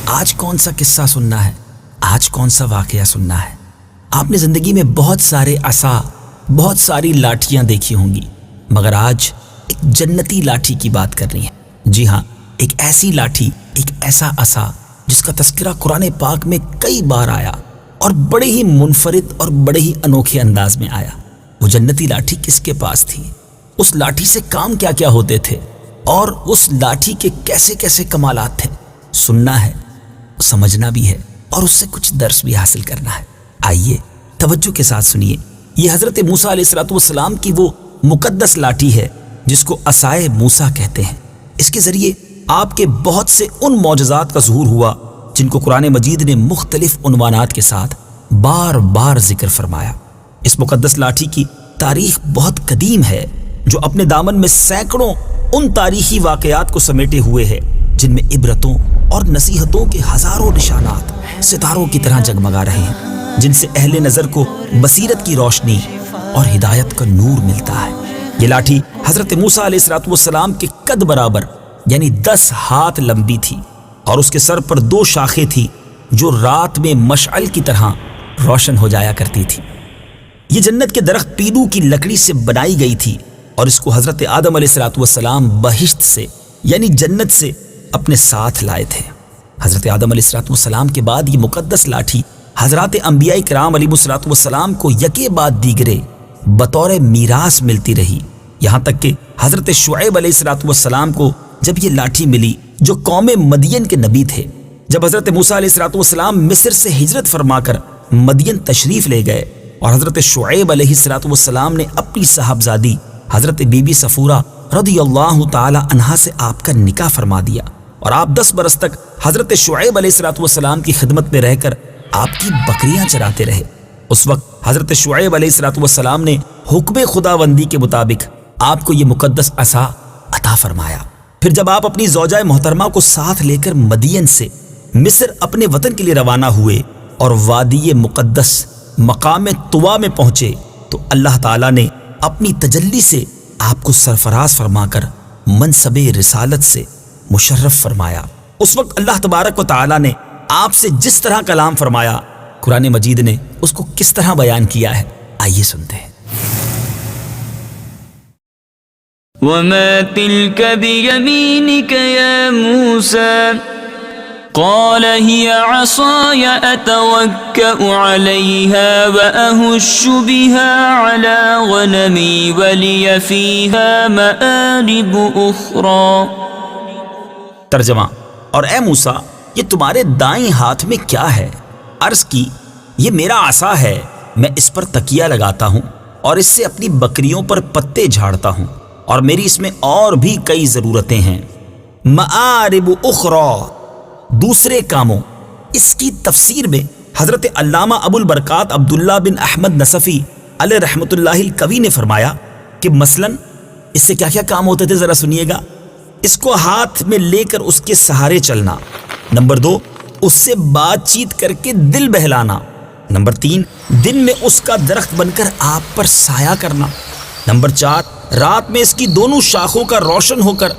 آج کون سا قصہ سننا ہے، آج کون سا واقعہ سننا ہے؟ آپ نے زندگی میں بہت سارے عصا، بہت ساری لاٹھیاں دیکھی ہوں گی، مگر آج ایک جنتی لاٹھی کی بات کرنی ہے۔ جی ہاں، ایک ایسی لاٹھی، ایک ایسا عصا جس کا تذکرہ قرآن پاک میں کئی بار آیا اور بڑے ہی منفرد اور بڑے ہی انوکھے انداز میں آیا۔ وہ جنتی لاٹھی کس کے پاس تھی؟ اس لاٹھی سے کام کیا کیا ہوتے تھے اور اس لاٹھی کے کیسے کیسے کمالات تھے؟ سننا ہے، سمجھنا بھی ہے اور اس سے کچھ درس بھی حاصل کرنا ہے۔ آئیے توجہ کے ساتھ سنیے۔ یہ حضرت موسیٰ علیہ السلام کی وہ مقدس لاٹھی ہے جس کو عصائے موسیٰ کہتے ہیں۔ اس کے ذریعے آپ کے بہت سے ان معجزات کا ظہور ہوا جن کو قرآن مجید نے مختلف عنوانات کے ساتھ بار بار ذکر فرمایا۔ اس مقدس لاٹھی کی تاریخ بہت قدیم ہے، جو اپنے دامن میں سینکڑوں ان تاریخی واقعات کو سمیٹے ہوئے ہے جن میں عبرتوں اور نصیحتوں کے ہزاروں نشانات ستاروں کی طرح جگمگا رہے ہیں، جن سے اہل نظر کو بصیرت کی روشنی اور ہدایت کا نور ملتا ہے۔ یہ لاٹھی حضرت موسیٰ علیہ السلام کے قد برابر یعنی 10 ہاتھ لمبی تھی اور اس کے سر پر 2 شاخیں تھی جو رات میں مشعل کی طرح روشن ہو جایا کرتی تھی۔ یہ جنت کے درخت پیدو کی لکڑی سے بنائی گئی تھی اور اس کو حضرت آدم علیہ السلام بہشت سے یعنی جنت سے اپنے ساتھ لائے تھے۔ حضرت آدم علیہ السلام کے بعد یہ مقدس لاٹھی حضرات انبیاء کرام علیہ السلام کو یکے بعد دیگرے بطور میراث ملتی رہی، یہاں تک کہ حضرت شعیب علیہ السلام کو جب یہ لاٹھی ملی جو قوم مدین کے نبی تھے، جب حضرت موسیٰ علیہ السلام مصر سے ہجرت فرما کر مدین تشریف لے گئے اور حضرت شعیب علیہ السلام نے اپنی صاحبزادی حضرت بی بی صفورہ رضی اللہ تعالی عنہا سے آپ کا نکاح فرما دیا اور آپ 10 برس تک حضرت شعیب علیہ السلام کی خدمت میں رہ کر آپ کی بکریاں چراتے رہے۔ اس وقت حضرت شعیب علیہ السلام نے حکم خداوندی کے مطابق آپ کو یہ مقدس عصا عطا فرمایا۔ پھر جب آپ اپنی زوجہ محترمہ کو ساتھ لے کر مدین سے مصر اپنے وطن کے لیے روانہ ہوئے اور وادی مقدس مقام طوا میں پہنچے تو اللہ تعالیٰ نے اپنی تجلی سے آپ کو سرفراز فرما کر منصب رسالت سے مشرف فرمایا۔ اس وقت اللہ تبارک و تعالیٰ نے آپ سے جس طرح کلام فرمایا، قرآن مجید نے اس کو کس طرح بیان کیا ہے، آئیے سنتے ہیں۔ وَمَا تِلْكَ بِيَمِينِكَ يَا مُوسَى قَالَ هِيَ عَصَايَ أَتَوَكَّأُ عَلَيْهَا وَأَهُشُّ بِهَا عَلَى غَنَمِي وَلِيَ فِيهَا مَآرِبُ أُخْرَى۔ ترجمہ: اور اے موسیٰ، یہ تمہارے دائیں ہاتھ میں کیا ہے؟ عرض کی، یہ میرا عصا ہے، میں اس پر تکیہ لگاتا ہوں اور اس سے اپنی بکریوں پر پتے جھاڑتا ہوں، اور میری اس میں اور بھی کئی ضرورتیں ہیں۔ مآرب اخرى، دوسرے کاموں۔ اس کی تفسیر میں حضرت علامہ ابو البرکات عبداللہ بن احمد نصفی علیہ رحمۃ اللہ القوی نے فرمایا کہ مثلا اس سے کیا کیا کام ہوتے تھے، ذرا سنیے گا۔ اس کو ہاتھ میں لے کر اس کے سہارے چلنا، نمبر 2 اس سے بات چیت کر کے دل بہلانا، نمبر 3 دن میں اس کا درخت بن کر آپ پر سایہ کرنا، نمبر 4 رات میں اس کی دونوں شاخوں کا روشن ہو کر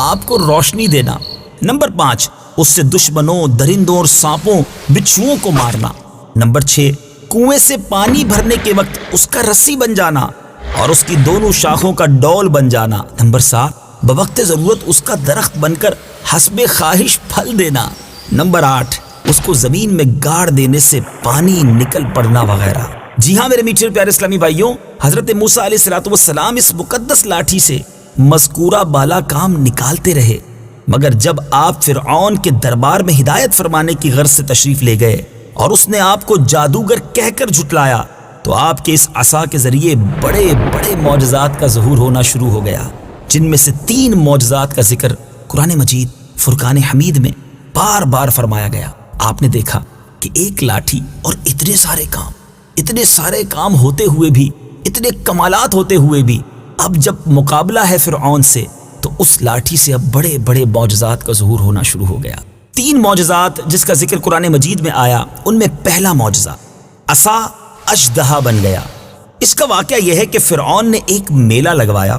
آپ کو روشنی دینا، نمبر 5 اس سے دشمنوں، درندوں اور سانپوں، بچھوؤں کو مارنا، نمبر 6 کنویں سے پانی بھرنے کے وقت اس کا رسی بن جانا اور اس کی دونوں شاخوں کا ڈول بن جانا، نمبر 7 بوقت ضرورت اس کا درخت بن کر حسب خواہش پھل دینا، نمبر 8 اس کو زمین میں گاڑ دینے سے پانی نکل پڑنا وغیرہ۔ جی ہاں میرے میٹھے پیارے اسلامی بھائیوں، حضرت موسیٰ علیہ السلام اس مقدس لاٹھی سے مذکورہ بالا کام نکالتے رہے، مگر جب آپ فرعون کے دربار میں ہدایت فرمانے کی غرض سے تشریف لے گئے اور اس نے آپ کو جادوگر کہہ کر جھٹلایا تو آپ کے اس عصا کے ذریعے بڑے بڑے معجزات کا ظہور ہونا شروع ہو گیا، جن میں سے 3 معجزات کا ذکر قرآن مجید فرقان حمید میں بار بار فرمایا گیا۔ آپ نے دیکھا کہ ایک لاٹھی اور اتنے سارے کام ہوتے ہوئے بھی، اتنے کمالات ہوتے ہوئے بھی، اب جب مقابلہ ہے فرعون سے تو اس لاٹھی سے اب بڑے بڑے معجزات کا ظہور ہونا شروع ہو گیا۔ 3 معجزات جس کا ذکر قرآن مجید میں آیا، ان میں پہلا معجزہ عصا اژدہا بن گیا۔ اس کا واقعہ یہ ہے کہ فرعون نے ایک میلہ لگوایا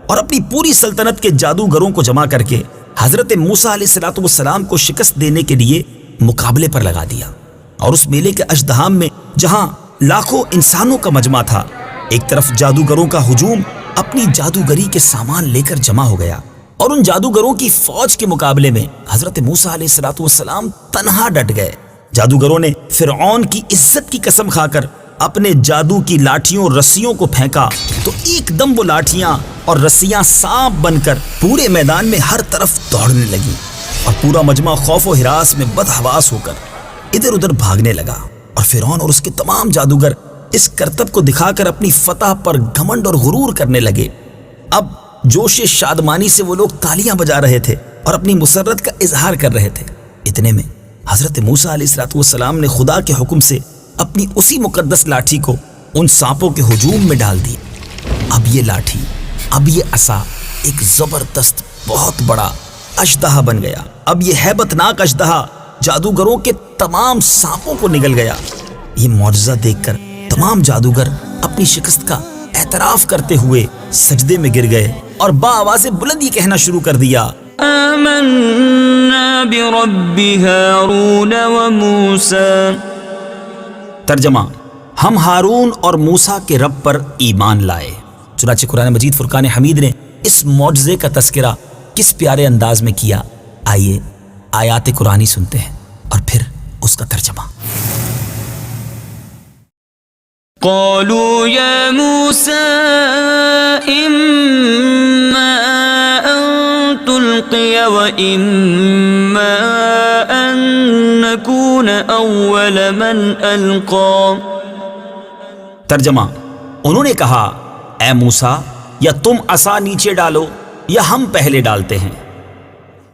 اور اپنی پوری سلطنت کے جادوگروں کو جمع کر کے حضرت موسیٰ علیہ السلام کو شکست دینے کے لیے مقابلے پر لگا دیا، اور اس میلے کے اژدہام میں جہاں لاکھوں انسانوں کا مجمع تھا، ایک طرف جادوگروں کا ہجوم اپنی جادوگری کے سامان لے کر جمع ہو گیا، اور ان جادوگروں کی فوج کے مقابلے میں حضرت موسیٰ علیہ السلام تنہا ڈٹ گئے۔ جادوگروں نے فرعون کی عزت کی قسم کھا کر اپنے جادو کی لاٹھیوں اور رسیوں کو پھینکا تو ایک دم وہ لاٹھیاں اور رسیاں سانپ بن کر پورے میدان میں ہر طرف دوڑنے لگیں، اور پورا مجمع خوف و ہراس میں بدحواس ہو کر ادھر ادھر بھاگنے لگا، اور فرعون اور اس کے تمام جادوگر اس کرتب کو دکھا کر اپنی فتح پر گھمنڈ اور غرور کرنے لگے۔ اب جوش شادمانی سے وہ لوگ تالیاں بجا رہے تھے اور اپنی مسرت کا اظہار کر رہے تھے۔ اتنے میں حضرت موسیٰ علیہ السلام نے خدا کے حکم سے اپنی اسی مقدس لاٹھی کو ان سانپوں کے ہجوم میں ڈال دی۔ اب یہ لاٹھی، اب یہ عصا ایک زبردست بہت بڑا اژدہا بن گیا۔ اب یہ ہیبت ناک اژدہا جادوگروں کے تمام سانپوں کو نگل گیا۔ یہ معجزہ دیکھ کر تمام جادوگر اپنی شکست کا اعتراف کرتے ہوئے سجدے میں گر گئے اور بآواز بلند یہ کہنا شروع کر دیا، آمنا برب ہارون و موسیٰ۔ ترجمہ: ہم ہارون اور موسیٰ کے رب پر ایمان لائے۔ چنانچہ قرآن مجید فرقان حمید نے اس معجزے کا تذکرہ کس پیارے انداز میں کیا، آئیے آیات قرآنی سنتے ہیں اور پھر اس کا ترجمہ۔ قالوا يا موسى إما أن تلقي وإما أن نكون أول من ألقى۔ ترجمہ: انہوں نے کہا، اے موسیٰ، یا تم عصا نیچے ڈالو یا ہم پہلے ڈالتے ہیں۔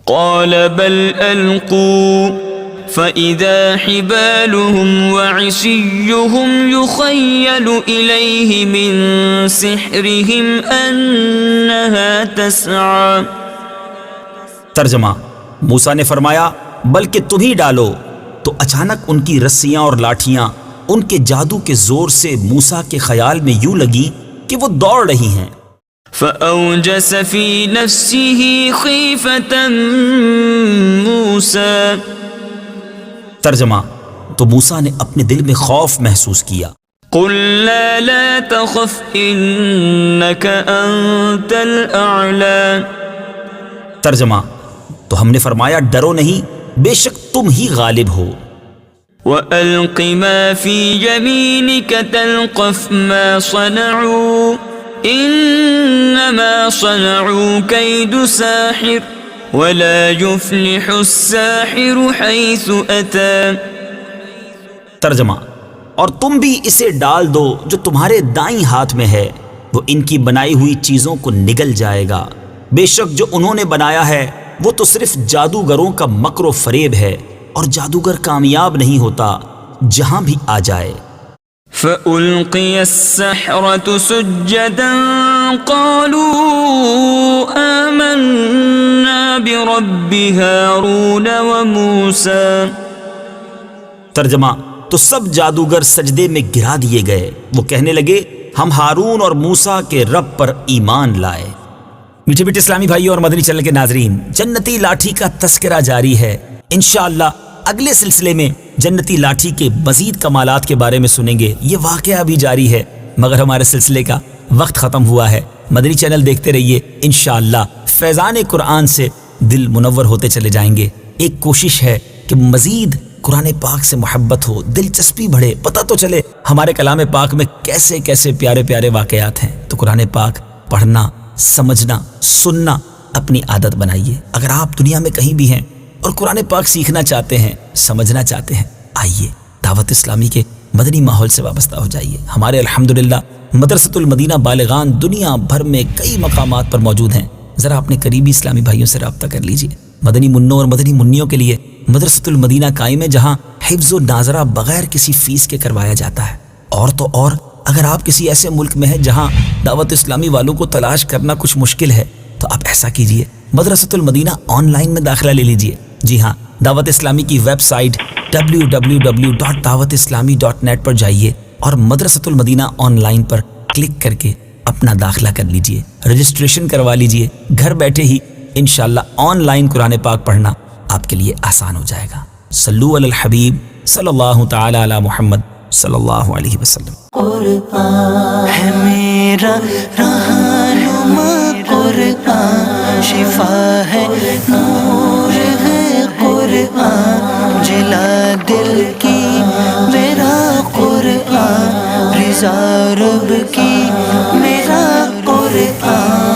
قال بل ألقوا فإذا حبالهم وعصيهم يخيل إليه من سحرهم أنها تسعى۔ ترجمہ: موسیٰ نے فرمایا، بلکہ تم ہی ڈالو، تو اچانک ان کی رسیاں اور لاٹھیاں ان کے جادو کے زور سے موسیٰ کے خیال میں یوں لگی کہ وہ دوڑ رہی ہیں۔ فأوجس في نفسه خيفة موسى۔ ترجمہ: تو موسیٰ نے اپنے دل میں خوف محسوس کیا۔ قلنا لا تخف انك انت الاعلى۔ ترجمہ: تو ہم نے فرمایا، ڈرو نہیں، بے شک تم ہی غالب ہو۔ وَأَلْقِ مَا فِي يَمِينِكَ تَلْقَفْ مَا صَنَعُوا إِنَّمَا صَنَعُوا كَيْدُ سَاحِرٍ وَلَا يُفْلِحُ السَّاحِرُ حَيْثُ أَتَى۔ ترجمہ: اور تم بھی اسے ڈال دو جو تمہارے دائیں ہاتھ میں ہے، وہ ان کی بنائی ہوئی چیزوں کو نگل جائے گا، بے شک جو انہوں نے بنایا ہے وہ تو صرف جادوگروں کا مکر و فریب ہے، اور جادوگر کامیاب نہیں ہوتا جہاں بھی آ جائے۔ فَأُلْقِيَ السَّحْرَةُ سُجَّدًا قَالُوا آمَنَّا بِرَبِّ هَارُونَ وَمُوسَى۔ ترجمہ: تو سب جادوگر سجدے میں گرا دیے گئے، وہ کہنے لگے، ہم ہارون اور موسیٰ کے رب پر ایمان لائے۔ میٹھے میٹھے اسلامی بھائیوں اور مدنی چینل کے ناظرین، جنتی لاٹھی کا تذکرہ جاری ہے۔ انشاءاللہ اگلے سلسلے میں جنتی لاٹھی کے مزید کمالات کے بارے میں سنیں گے۔ یہ واقعہ بھی جاری ہے، مگر ہمارے سلسلے کا وقت ختم ہوا ہے۔ مدنی چینل دیکھتے رہیے، انشاءاللہ فیضان قرآن سے دل منور ہوتے چلے جائیں گے۔ ایک کوشش ہے کہ مزید قرآن پاک سے محبت ہو، دلچسپی بڑھے، پتہ تو چلے ہمارے کلام پاک میں کیسے کیسے پیارے پیارے واقعات ہیں۔ تو قرآن پاک پڑھنا، سمجھنا، سننا اپنی عادت بنائیے۔ اگر آپ دنیا میں کہیں بھی ہیں اور قرآن پاک سیکھنا چاہتے ہیں، سمجھنا چاہتے ہیں، آئیے دعوت اسلامی کے مدنی ماحول سے وابستہ ہو جائیے۔ ہمارے الحمدللہ مدرسۃ المدینہ بالغان دنیا بھر میں کئی مقامات پر موجود ہیں۔ ذرا اپنے قریبی اسلامی بھائیوں سے رابطہ کر لیجیے۔ مدنی منوں اور مدنی منیوں کے لیے مدرسۃ المدینہ قائم ہے، جہاں حفظ و ناظرہ بغیر کسی فیس کے کروایا جاتا ہے۔ اور تو اور اگر آپ کسی ایسے ملک میں ہیں جہاں دعوت اسلامی والوں کو تلاش کرنا کچھ مشکل ہے، تو آپ ایسا کیجیے، مدرسۃ المدینہ آن لائن میں داخلہ لے لیجیے۔ جی ہاں، دعوت اسلامی کی ویب سائٹ www.dawatislami.net پر جائیے اور مدرسۃ المدینہ آن لائن پر کلک کر کے اپنا داخلہ کر لیجیے، رجسٹریشن کروا لیجیے۔ گھر بیٹھے ہی انشاءاللہ آن لائن قرآن پاک پڑھنا آپ کے لیے آسان ہو جائے گا۔ صلو علی الحبیب صلی اللہ تعالی علی محمد صلی اللہ علیہ وسلم. قرآن ہے میرا رہنما، قرآن شفا ہے، نور ہے قرآن، جلا دل کی میرا قرآن، رضا رب کی میرا قرآن.